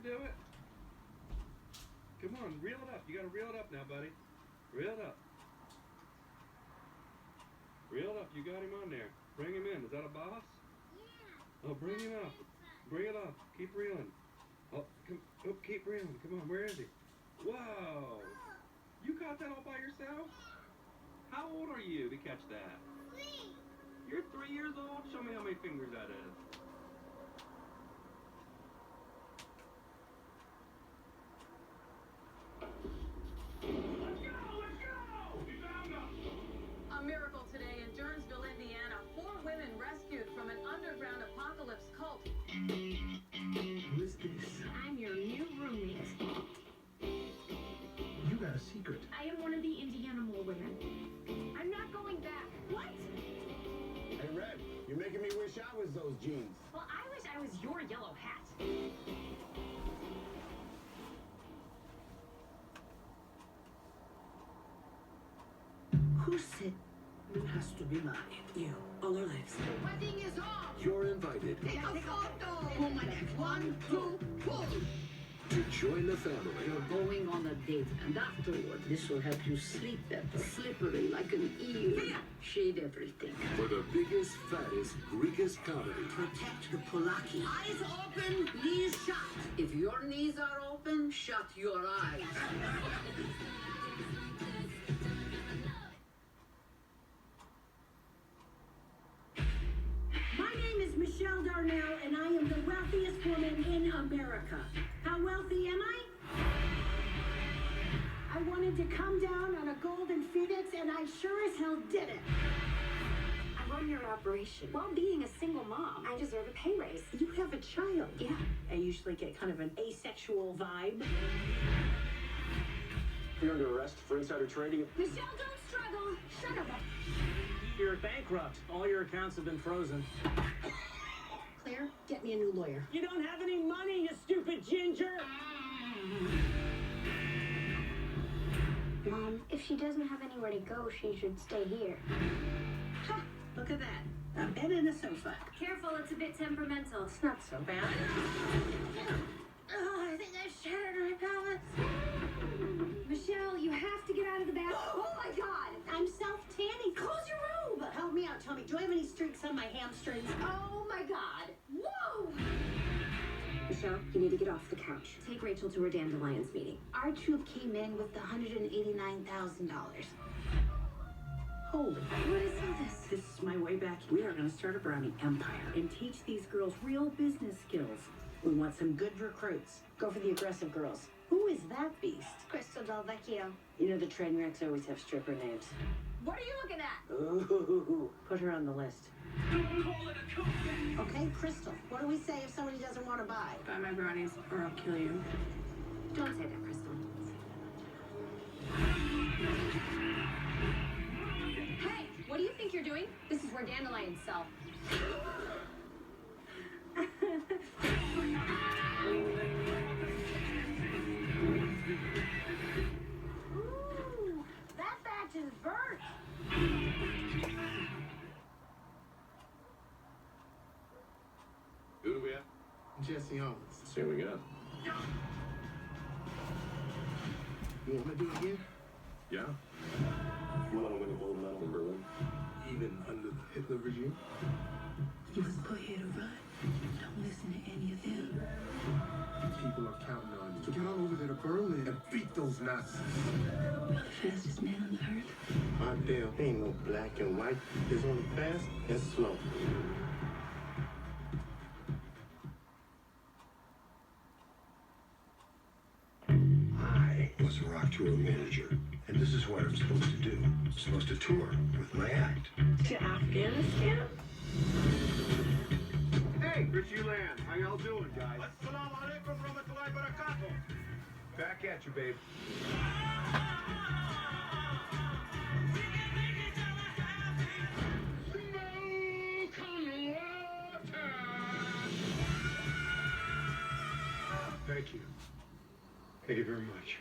do it? Come on, reel it up. You gotta reel it up now, buddy. Reel it up. Reel it up. You got him on there. Bring him in. Is that a boss? Yeah. Oh, bring him up. Bring it up. Keep reeling. Oh, keep reeling. Come on, where is he? Whoa! You caught that all by yourself? How old are you to catch that? 3. You're 3 years old? Show me how many fingers that is. Let's go! We found them! A miracle today in Durnsville, Indiana. 4 women rescued from an underground apocalypse cult. Who is this? I'm your new roommate. You got a secret. I am one of the Indiana mole women. I'm not going back. What? Hey, Red, you're making me wish I was those jeans. Well, I wish I was your yellow hat. Who said it has to be mine? You, all our lives. Wedding is on! You're invited Take a photo! Pull my neck. 1, 2, pull! to join the family. You're going on a date, and afterward, this will help you sleep better. Slippery like an eel. Shade everything. For the biggest, fattest, Greekest comedy. Protect the Polaki. Eyes open, knees shut. If your knees are open, shut your eyes. My name is Michelle Darnell, and I am the wealthiest woman in America. How wealthy am I? I wanted to come down on a golden phoenix, and I sure as hell did it. I run your operation. While being a single mom, I deserve a pay raise. You have a child. Yeah. I usually get kind of an asexual vibe. You're under arrest for insider trading. Michelle, don't struggle. Shut up. You're bankrupt. All your accounts have been frozen. Claire, get me a new lawyer. You don't have any money, you stupid ginger! Mom, if she doesn't have anywhere to go, she should stay here. Ha! Look at that. A bed and a sofa. Careful, it's a bit temperamental. It's not so bad. Oh, I think I shattered my pelvis. Michelle, you have to get out of the bath. Oh my God! I'm self-tanning. Close your robe. Help me out, Tommy. Do I have any streaks on my hamstrings? Oh my God! Whoa! Michelle, you need to get off the couch. Take Rachel to her dandelions meeting. Our troop came in with $189,000. Holy. What is all this? This is my way back. We are going to start a brownie empire and teach these girls real business skills. We want some good recruits. Go for the aggressive girls. Who is that beast? Crystal Del Vecchio. You know the train wrecks always have stripper names. What are you looking at? Ooh, put her on the list. Okay, Crystal. What do we say if somebody doesn't want to buy? Buy my brownies or I'll kill you. Don't say that, Crystal. Hey, what do you think you're doing? This is where dandelions sell. Ooh, that batch is burnt. Who do we have? Jesse Owens. See what we got. You want to do it again? Yeah. You want to win a gold medal in Berlin? Even under the Hitler regime? You was put here to run. Don't listen to any of them. People are counting on you. So get on over there to Berlin and beat those Nazis. You're the fastest man on the earth. My deal ain't no black and white. It's only fast and slow. I was a rock tour manager, and this is what I'm supposed to do. I'm supposed to tour with my act. To Afghanistan? Hey, Richie Land. How y'all doing, guys? Back at you, babe. Thank you. Thank you very much.